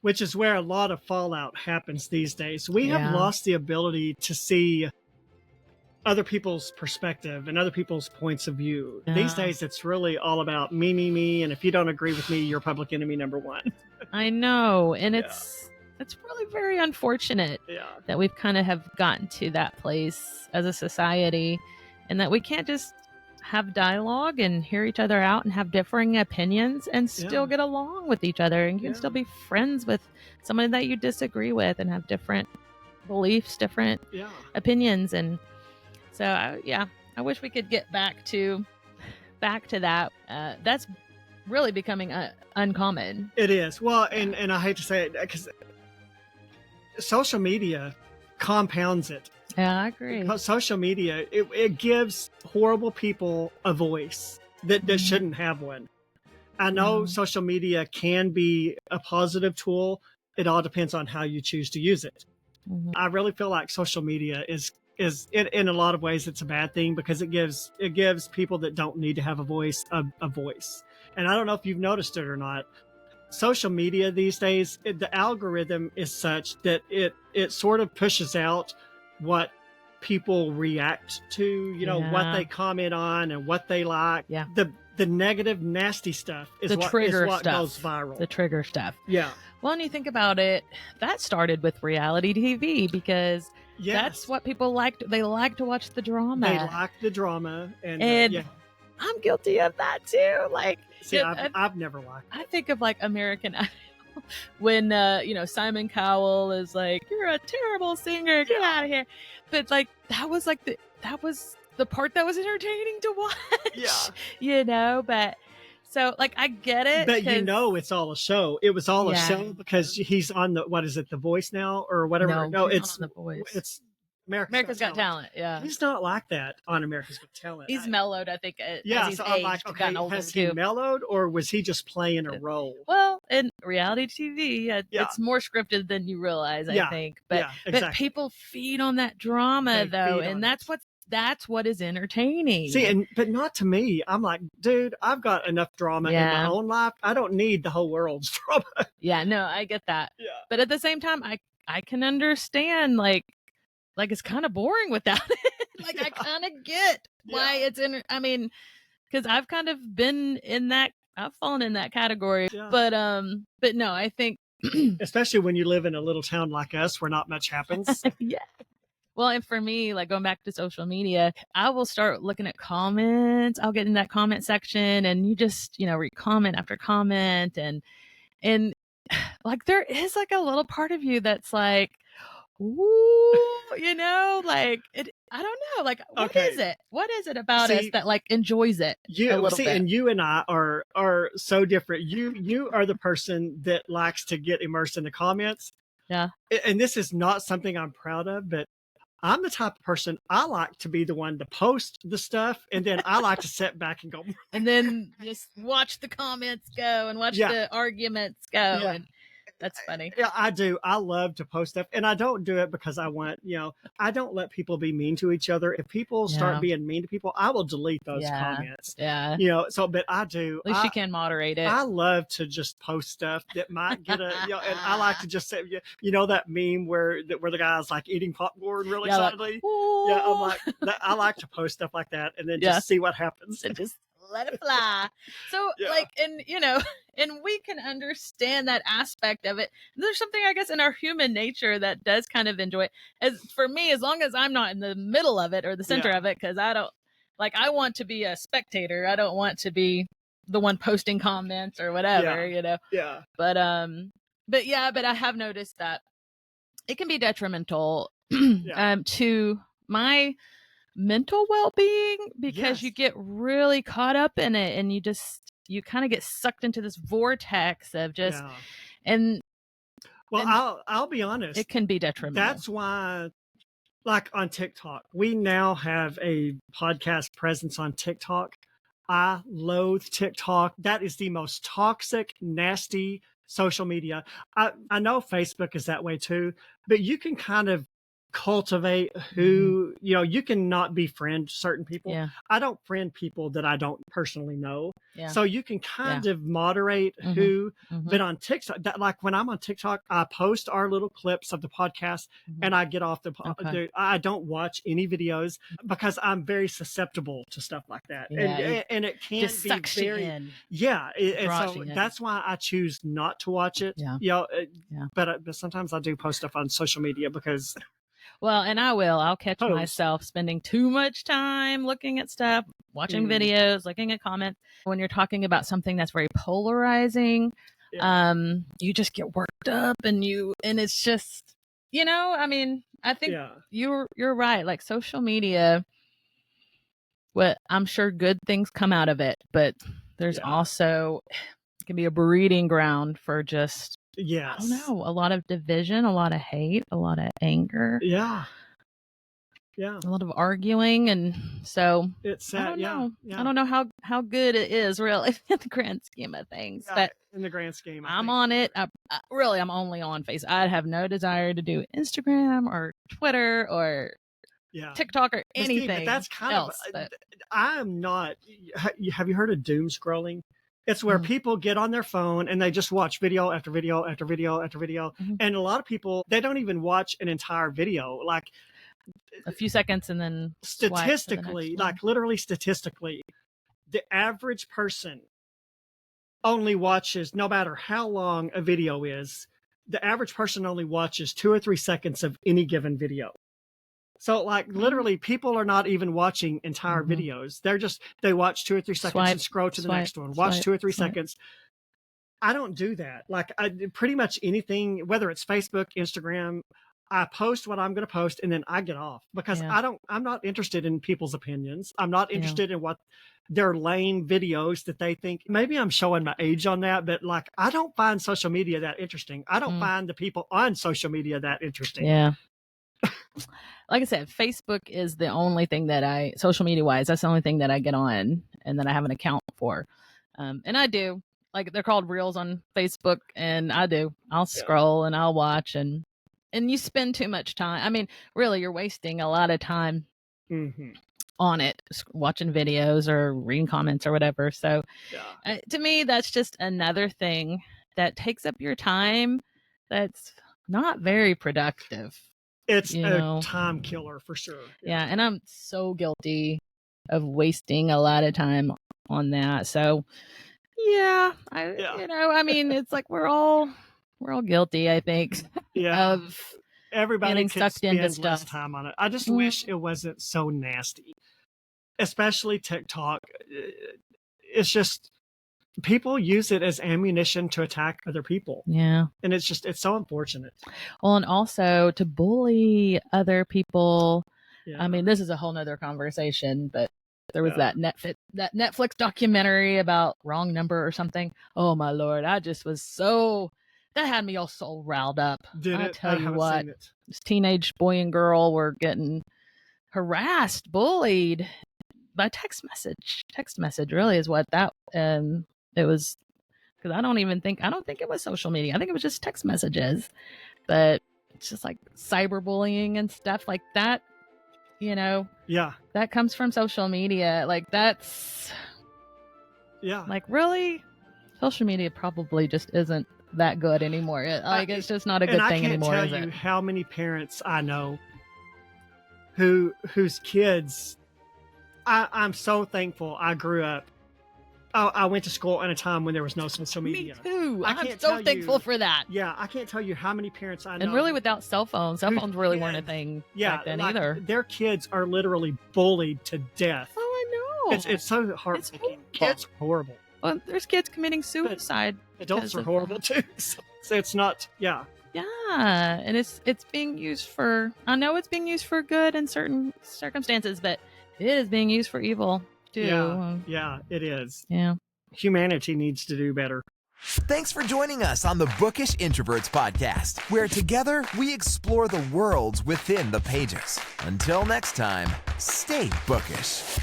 which is where a lot of fallout happens these days. We have Yeah. lost the ability to see other people's perspective and other people's points of view. These Yeah. days, it's really all about me, me, me. And if you don't agree with me, you're public enemy number one. I know. And Yeah. it's really very unfortunate Yeah. that we've kind of have gotten to that place as a society, and that we can't just have dialogue and hear each other out and have differing opinions and still Yeah. get along with each other, and you can Yeah. still be friends with someone that you disagree with and have different beliefs, different Yeah. opinions. And so I wish we could get back to that. That's really becoming uncommon. It is. Well, Yeah. and I hate to say it because social media compounds it. Yeah, I agree. Because social media, it gives horrible people a voice that Mhm. shouldn't have one. I know social media can be a positive tool. It all depends on how you choose to use it. Mhm. I really feel like social media is in a lot of ways it's a bad thing because it gives people that don't need to have a voice a voice. And I don't know if you've noticed it or not. Social media these days, the algorithm is such that it sort of pushes out what people react to, you know, what Yeah. they comment on and what they like. Yeah. The negative, nasty stuff is The what trigger goes stuff. viral. The trigger stuff. Yeah. Well, and you think about it, that started with reality TV because Yes. that's what people liked. They like to watch the drama. They like the drama, and yeah. I'm guilty of that too. Like, See, yeah, I've never liked it. I think of like American Idol when Simon Cowell is like, "You're a terrible singer, get out of here," but like that was the part that was entertaining to watch. Yeah. But so like I get it, But you know it's all a show. It was all a Yeah. show because he's on the what is it, The Voice now or whatever? No, he's it's not on The Voice. It's America's Got Talent. Yeah, He's not like that on America's Got Talent. he's mellowed, I think. Yeah, as he's so aged, I'm like, okay, gotten older has he too. mellowed or was he just playing a role? Well, in reality TV, it's more scripted than you realize, I think. But exactly. but people feed on that drama though, and that's what is entertaining. See, but not to me. I'm like, dude, I've got enough drama in my own life. I don't need the whole world's drama. Yeah, no, I get that. Yeah. But at the same time, I can understand like it's kind of boring without it. Like I kind of get why it's I mean, because I've kind of been in that. I've fallen in that category. Yeah. But no, I think especially when you live in a little town like us where not much happens. Yeah. Well, and for me, like going back to social media, I will start looking at comments. I'll get in that comment section and you just, read comment after comment. And like there is like a little part of you that's like, ooh, like I don't know. Like, what is it? What is it about us that like enjoys it? And you and I are so different. You are the person that likes to get immersed in the comments. Yeah. And this is not something I'm proud of, but I'm the type of person, I like to be the one to post the stuff, and then I like to sit back and go. And then just watch the comments go and watch the arguments go. Yeah. And that's funny. Yeah, I do. I love to post stuff, and I don't do it because I want, I don't let people be mean to each other. If people start being mean to people, I will delete those comments. Yeah. But I do. At least you can moderate it. I love to just post stuff that might get and I like to just say, that meme where the guy's like eating popcorn really excitedly. Like, I'm like, I like to post stuff like that and then just see what happens. And just let it fly. So and we can understand that aspect of it. There's something, I guess, in our human nature that does kind of enjoy it. As for me, as long as I'm not in the middle of it or the center of it, because I don't I want to be a spectator. I don't want to be the one posting comments or whatever, Yeah. But I have noticed that it can be detrimental to my mental well-being because you get really caught up in it and you kind of get sucked into this vortex of just I'll be honest, it can be detrimental. That's why, like on TikTok, we now have a podcast presence on TikTok. I loathe TikTok. That is the most toxic, nasty social media. I know Facebook is that way too, but you can kind of cultivate who, you can not befriend certain people. Yeah. I don't friend people that I don't personally know. Yeah. So you can kind of moderate who, but on TikTok, like when I'm on TikTok, I post our little clips of the podcast and I get off I don't watch any videos because I'm very susceptible to stuff like that. Yeah, and it can just be sucks you very, in. and Draws so you in. that's why I choose not to watch it. Yeah. But sometimes I do post stuff on social media because Well, and I'll catch myself spending too much time looking at stuff, watching videos, looking at comments. When you're talking about something that's very polarizing, you just get worked up and it's just, I mean, I think you're right. Like social media, I'm sure good things come out of it, but there's also, it can be a breeding ground for just, I don't know, a lot of division, a lot of hate, a lot of anger. Yeah. A lot of arguing, and so it's sad. I don't know. I don't know how good it is really in the grand scheme of things. But in the grand scheme, I'm on it. I'm only on Facebook. I have no desire to do Instagram or Twitter or TikTok or anything. But that's kind else, of. I'm not. Have you heard of doom scrolling? It's where people get on their phone and they just watch video after video after video after video, and a lot of people, they don't even watch an entire video. Like a few seconds and then statistically, literally statistically, the average person only watches, no matter how long a video is, the average person only watches 2 or 3 seconds of any given video. So literally people are not even watching entire videos. They watch 2 or 3 seconds and scroll to the next one, watch 2 or 3 seconds. I don't do that. I pretty much anything, whether it's Facebook, Instagram, I post what I'm going to post and then I get off because I'm not interested in people's opinions. I'm not interested in what their lame videos that they think. Maybe I'm showing my age on that, but I don't find social media that interesting. I don't find the people on social media that interesting. Yeah. Like I said, Facebook is the only thing that social media wise, that's the only thing that I get on and that I have an account for. And I do, they're called Reels on Facebook, and I'll scroll and I'll watch, and you spend too much time. I mean, really, you're wasting a lot of time on it, watching videos or reading comments or whatever. So to me, that's just another thing that takes up your time that's not very productive. It's a time killer for sure. Yeah, and I'm so guilty of wasting a lot of time on that. So I mean, it's we're all guilty, I think. Of everybody could spend less time on it. I just wish it wasn't so nasty, especially TikTok. It's just people use it as ammunition to attack other people. Yeah, and it's so unfortunate. Well, and also to bully other people. I mean, this is a whole nother conversation, but there was that Netflix documentary about Wrong Number or something. Oh my Lord, I just was that had me all so riled up. I tell you what, this teenage boy and girl were getting harassed, bullied by text message. Text message really is what that it was, because I don't think it was social media. I think it was just text messages, but it's just cyberbullying and stuff like that. That comes from social media. That's really, social media probably just isn't that good anymore. It's just not a good thing anymore. I can't tell you how many parents I know whose kids. I'm so thankful I grew up. I went to school in a time when there was no social media. Me too. I'm so thankful for that. Yeah, I can't tell you how many parents I know. And really without cell phones. Cell phones really weren't a thing back then either. Their kids are literally bullied to death. Oh, I know. It's so heartbreaking. Kids are horrible. Well, there's kids committing suicide. But adults are horrible too. So it's not, Yeah, and it's being used for, I know it's being used for good in certain circumstances, but it is being used for evil too. Yeah, it is. Yeah. Humanity needs to do better. Thanks for joining us on the Bookish Introverts podcast, where together we explore the worlds within the pages. Until next time, stay bookish.